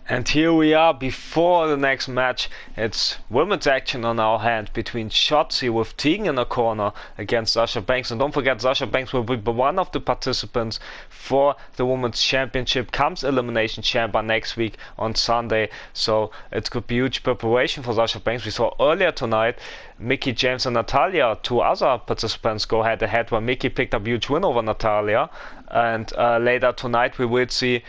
And here we are before the next match. It's women's action on our hand between Shotzi with Tegan in the corner against Sasha Banks. And don't forget, Sasha Banks will be one of the participants for the Women's Championship comes Elimination Chamber next week on Sunday. So it could be huge preparation for Sasha Banks. We saw earlier tonight Mickie James and Natalya, two other participants, go head to head, where Mickie picked up a huge win over Natalya. And later tonight we will see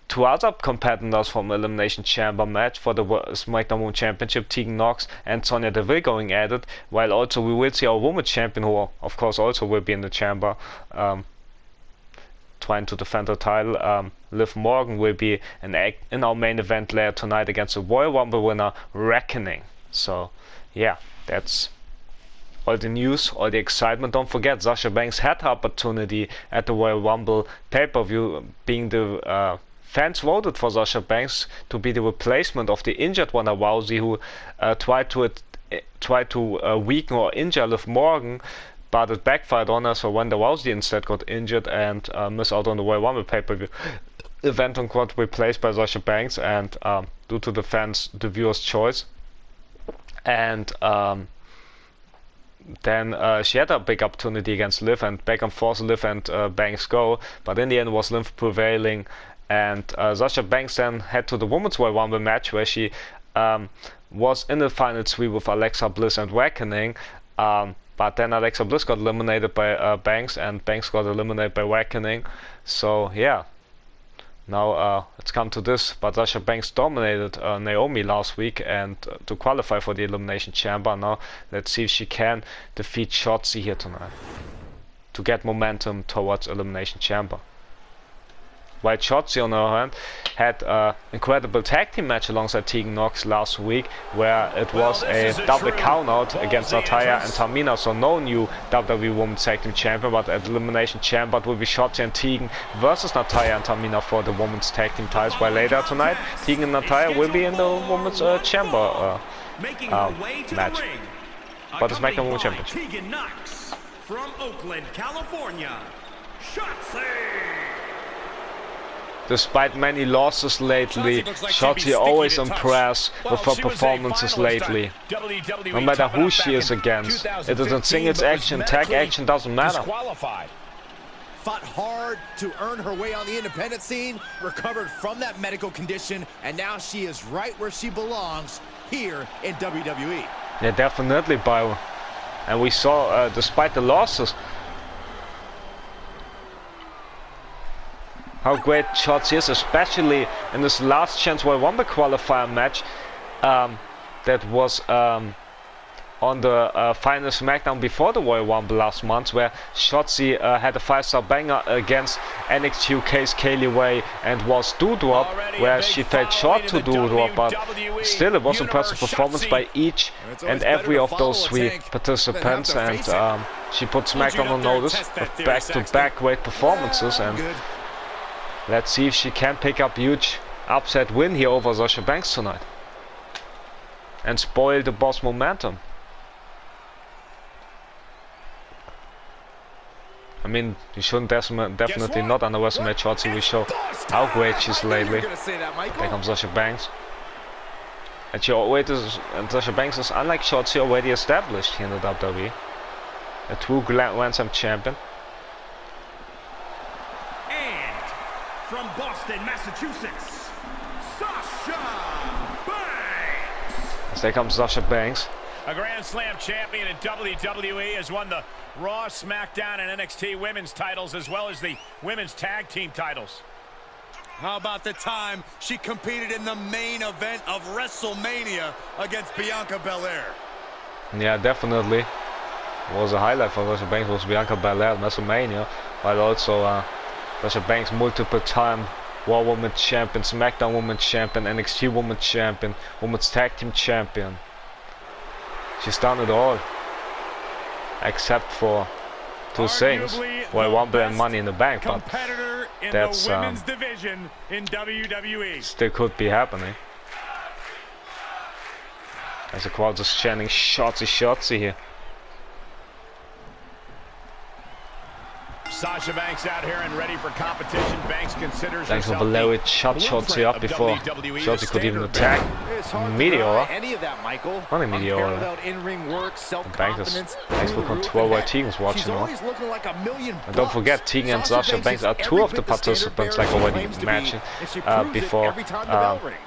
two other competitors from Elimination Chamber match for the SmackDown Women's Championship, Tegan Nox and Sonya Deville going at it, while also we will see our Women's Champion, who of course also will be in the chamber, trying to defend her title. Liv Morgan will be in our main event later tonight against the Royal Rumble winner, Reckoning. So yeah, that's all the news, all the excitement. Don't forget, Sasha Banks had her opportunity at the Royal Rumble pay-per-view, being the fans voted for Sasha Banks to be the replacement of the injured Ronda Rousey, who tried to weaken or injure Liv Morgan, but it backfired on her. So Ronda Rousey instead got injured and missed out on the Royal Rumble pay-per-view event and got replaced by Sasha Banks, and due to the viewers' choice. And then she had a big opportunity against Liv, and back and forth Liv and Banks go, but in the end was Liv prevailing. And Sasha Banks then head to the Women's Royal Rumble match, where she was in the final three with Alexa Bliss and Reckoning. But then Alexa Bliss got eliminated by Banks, and Banks got eliminated by Reckoning. So yeah, now it's come to this. But Sasha Banks dominated Naomi last week and to qualify for the Elimination Chamber. Now let's see if she can defeat Shotzi here tonight to get momentum towards Elimination Chamber. While Shotzi, on the other hand, had an incredible tag team match alongside Tegan Nox last week, where it was a double countout against Natalya and Tamina. So no new WWE Women's Tag Team Champion, but at Elimination Chamber it will be Shotzi and Tegan versus Natalya and Tamina for the Women's Tag Team titles. While later tonight, Tegan and Natalya will be in the Women's Chamber match. But the SmackDown Women's Championship. Tegan Nox from Oakland, California, Shotzi. Despite many losses lately, Shotzi always impressed with her performances lately. No matter who she is against, it is in singles action, tag action, doesn't matter. Fought hard to earn her way on the independent scene, recovered from that medical condition, and now she is right where she belongs, here in WWE. Yeah, definitely, Byron. And we saw, despite the losses, how great Shotzi is, especially in this last chance Royal Rumble qualifier match that was on the final SmackDown before the Royal Rumble last month, where Shotzi had a 5-star banger against NXT UK's Kaylee Ray and was Doudrop, where she fell short to Doudrop, but still it was an impressive performance by each and every of those three participants, and she put SmackDown on notice with back-to-back great performances. And let's see if she can pick up a huge upset win here over Sasha Banks tonight and spoil the boss momentum. I mean, you shouldn't definitely not underestimate Shotzi. We show how great she's lately. There comes Sasha Banks. And Sasha Banks is, unlike Shotzi, already established here in the WWE. A true Grand Slam champion. From Boston, Massachusetts, Sasha Banks. As there comes Sasha Banks. A Grand Slam champion in WWE, has won the Raw, SmackDown, and NXT women's titles, as well as the women's tag team titles. How about the time she competed in the main event of WrestleMania against Bianca Belair? Yeah, definitely. It was a highlight for Sasha Banks, was Bianca Belair at WrestleMania, while also Sasha Banks, multiple-time Raw Women's Champion, SmackDown Women's Champion, NXT Women's Champion, Women's Tag Team Champion. She's done it all, except for two things: Royal Rumble and Money in the Bank. But that's division in WWE. Still could be happening. As the crowd is chanting "Shotzi, Shotzi" here. Sasha Banks out here and ready for competition. Banks considers Banks with a herself low, it shot Shotzi up before Shotzi could even attack. Meteor. Any of that, Michael. Only Meteor. Banks will control while Tegan's watching on. And don't forget, Tegan and Sasha Banks are two of the participants, like already mentioned before,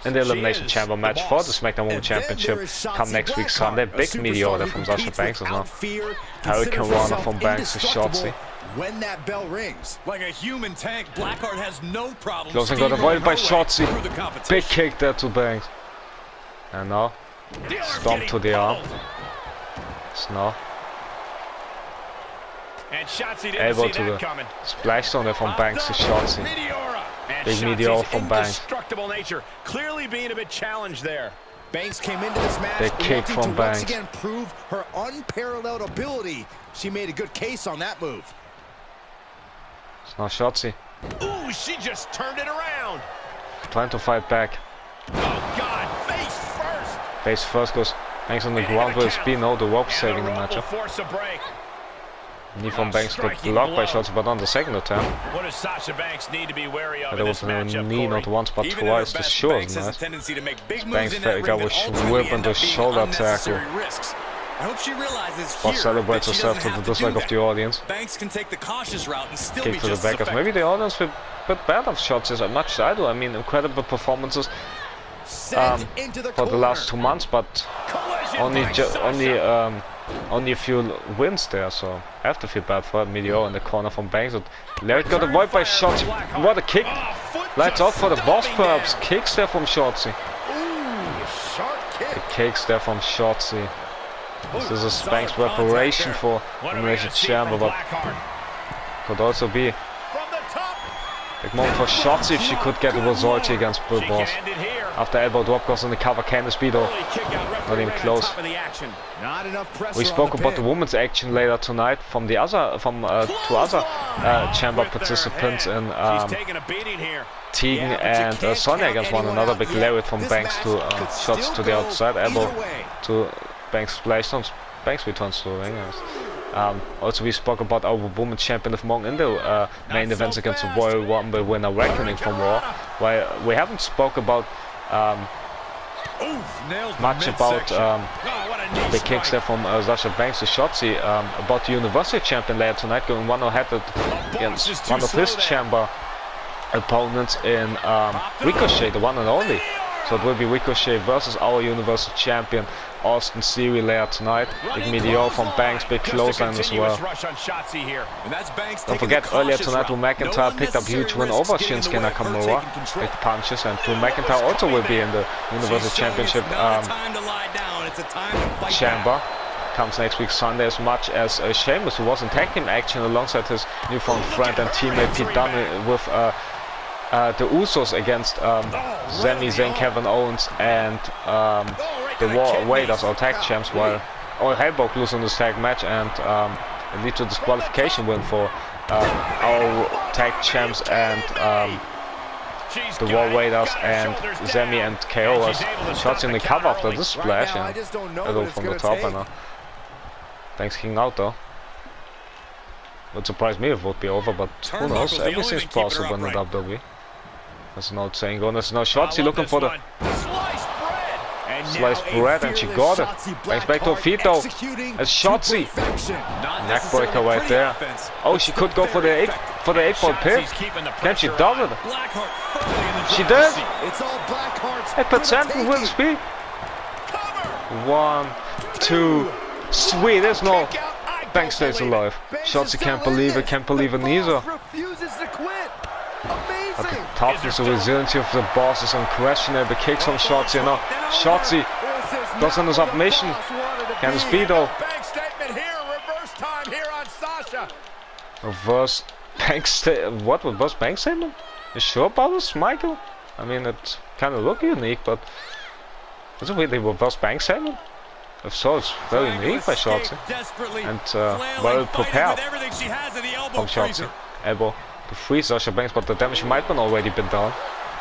in the Elimination Chamber match for the SmackDown Women's Championship come next week Sunday. Big Meteor from Sasha Banks as well. Hurricane Runner from Banks to Shotzi. When that bell rings, like a human tank, Blackheart has no problem. Closing got avoided by Shotzi. Big kick there to Banks. And now, stomp to the arm. Snow. And Shotzi didn't Elbow see to that the coming. splash zone there from Banks to Shotzi. And Big Shotzi's Meteor from Banks. indestructible nature clearly being a bit challenged there. Banks came into this match Big kick wanting from to Banks. once again prove her unparalleled ability. She made a good case on that move. It's now Shotzi Ooh, she just turned it around. trying to fight back. Oh, God, face first. Face first goes Banks on the ground with speed. No, the rope saving the And the rope will matchup. force a break. Knee from Banks got striking blocked by blow. Shotzi, but on the second attempt. What does Sasha Banks need to be wary of But in there this was a matchup, knee Corey? not once but Even at her twice. The best, sure Banks has nice. a tendency to make big moves Banks in that ring got that with ultimately whip end and up the being shoulder tackle. unnecessary risks. I hope she realizes But here celebrates that she herself doesn't to the have to do dislike of that. the audience. Banks can take the cautious route and still Kick be to the just as back of effective. maybe the audience will put bad of Shotzi as much as I do. I mean, incredible performances Sent into the for the last 2 months, but Collision only by Sasha. only a few wins there, so I have to feel bad for Meteor in the corner from Banks. Larry got avoided by Shotzi. What a kick! Lights out for the boss perhaps. Kicks there from Shotzi. Ooh, sharp kick. The kicks there from Shotzi. This is Banks' preparation for What are we Elimination gonna see Chamber, from but Blackheart? could also be a From the top. big moment for Shotzi if she could get a result against Bill She Boss. can end it here. After elbow drop goes in the cover, can the speedo. Early kick out, referee Not even right on close. top of the action. Not enough pressure. We spoke on about the pin. women's action later tonight from the other two other chamber With their participants head. in She's taking a beating here. Tegan Yeah, but you and can't Sonya count against one anyone another. out Big yet. lariat from This Banks to match could shots still to the go outside, either elbow way. to Banks splash stones. Banks returns to the ring. Also, we spoke about our women's champion of Monk in the main events against the Royal Rumble winner Reckoning from Raw. While we haven't spoke about much about the kicks there from Sasha Banks to Shotzi, about the Universal Champion later tonight, going one ahead against one of his chamber opponents in Ricochet, the one and only. So it will be Ricochet versus our Universal Champion Austin Theory later tonight. Big Meteor from Banks, big clothesline as well. Rush on Shotzi here. And that's Banks Don't taking forget, the earlier cautious tonight Drew route. McIntyre No picked up huge win unnecessary over risks Shinsuke getting in the way of her Nakamura. taking control. Big punches, and Drew McIntyre also will be in the Universal She's showing Championship it's not a time to lie down. It's a time to fight chamber. Comes next week Sunday, as much as Sheamus, who was in tag team action alongside his newfound friend and teammate Pete Dunne with the Usos against Sami Zayn, Kevin Owens, and the War Raiders, our tag champs, while all hell broke loose in this tag match, and it led to a disqualification win for our tag champs and the War Raiders and Sami and KO as Shotzi in the cover after this splash, Now, I and just don't know elbow what it's from the gonna top. take. And thanks kicking out though. Would surprise me if it would be over, but who knows? Turnbuckle's the only Everything's thing keeping her possible in the upright. WWE. There's no saying going. There's no Shotzi looking for the Sliced bread. And sliced now a bread, and she fearless got it. Shotzi Banks back to her Blackheart feet though. executing It's to Shotzi. perfection. Not Neckbreaker necessarily right pretty there. offense, Oh, but she some could go for the very 8-ball pin. Shotzi's keeping the Can she pressure does on. it? Blackheart firmly in the She driver's did. seat. It's all Blackheart's 8% for the with taking. speed. Cover. 1, 2, sweet. There's no Kick out. I don't Banks stays believe it. alive. Banks Shotzi is still can't in believe this. it. Can't believe it The neither. boss refuses to quit. But the Amazing. toughness, the resiliency of the boss is unquestionable. The kicks from Shotzi, and now Shotzi goes into submission. Can the speedo Bank statement here. Reverse time here on Sasha. reverse Banks statement? What reverse Banks statement? You sure about this, Michael? I mean, it kind of look unique, but is it really reverse Banks statement? If so, it's very unique by Shotzi and well prepared from Shotzi. Elbow to freeze Sasha Banks, but the damage might have already been done.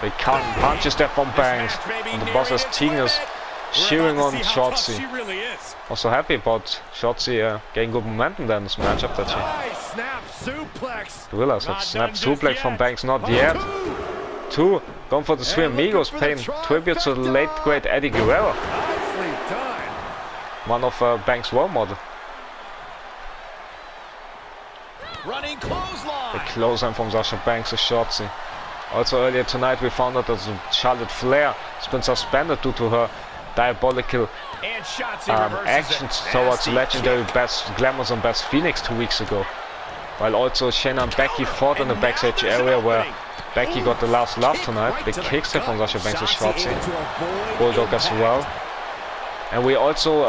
They can't punches there from Banks, and the boss has Tegan is cheering on Real how tough Shotzi. she really is. Also happy about Shotzi getting good momentum there in this matchup that she Nice snap suplex. realized that Not snap done just suplex from yet. Banks, not Oh, yet. two. 2, going for the three And looking amigos, for the paying tribute to the late great Eddie Guerrero, Nicely done. one of Banks' role model. Running clothesline. The clothesline from Sasha Banks to Shotzi. Also earlier tonight we found out that Charlotte Flair has been suspended due to her diabolical And Shotzi reverses actions it. towards Nasty legendary kick. Glamours and Beth Phoenix 2 weeks ago. While also Shayna and Becky fought in the And now backstage there's an area where opening. Becky got the last laugh Kick tonight. right Big to the kicks there from gut. Sasha Banks to Shotzi Shotzi. able to avoid Bulldog as impact. well. And we also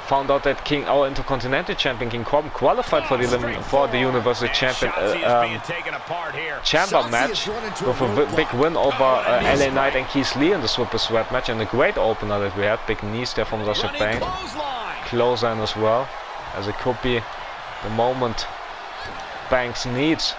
found out that our Intercontinental Champion King Corbin qualified for the Universal And Champion Shotzi is being taken apart here. chamber Shotzi match has run into with a a big roadblock. win over LA knee Knight and Keith Lee in the Super Sweat match, and a great opener that we had. Big knees there from Sasha Running Banks. clothesline. Clothesline as well, as it could be the moment Banks needs.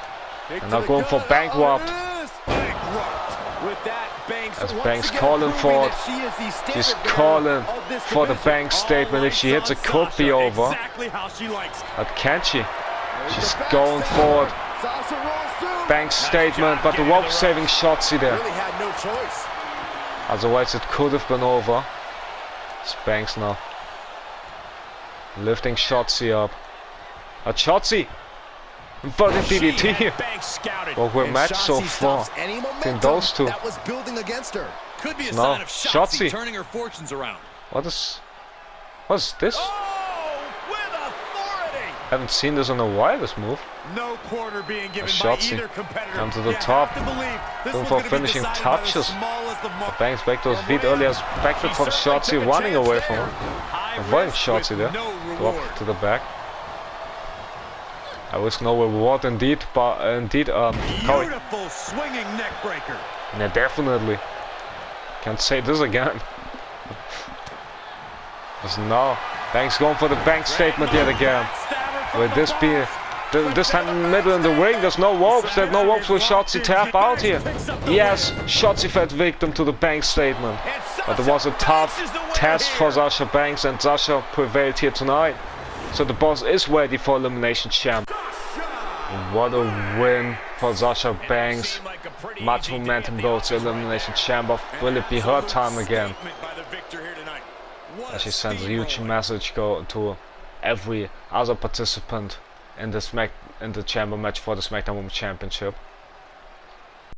Kick And to now the going for gut. bankrupt. Oh, it is. Bankrupt. With that, Banks As once Banks again calling proving for that it. she is the standard She's bearer calling of this for the division. Banks statement. If she hits, it could be Sasha, over. Exactly how she likes it. But can she? There's She's the back going stab. forward. Sasha rolls through. Banks statement, job but the getting to rope the saving Shotzi there. Really had no choice. Otherwise it could have been over. It's Banks now. Lifting Shotzi up. But Shotzi! For the She DDT. had Banks scouted. Well, we're And matched so Shotzi far. stops any Between momentum those two. that was building against her. Could be a No, sign of Shotzi Shotzi. turning her fortunes around. What is this? Oh, with authority. Haven't seen this in a while, this move. No quarter being given by Shotzi either competitor. comes to the You top. have to believe this Going one's for gonna be finishing decided by the touches. smallest of margins. Banks back to his feet earlier, as backflip from Shotzi, running away from him. Avoiding Shotzi there. Drop to the back. I risk no reward indeed, but Corey. Beautiful swinging neck breaker. Yeah, definitely. Can't say this again. As now, Banks going for the Banks statement yet again. Will this be this time in the middle in the ring? There's no ropes. There's no ropes. Will Shotzi tap out here? Yes, Shotzi fell victim to the Banks statement. But it was a tough test for Sasha Banks, and Sasha prevailed here tonight. So the boss is ready for Elimination Champ. What a win for Sasha Banks. Much momentum goes to Elimination Champ. Will it be her time again? As she sends a huge message to every other participant in the chamber match for the SmackDown Women's Championship.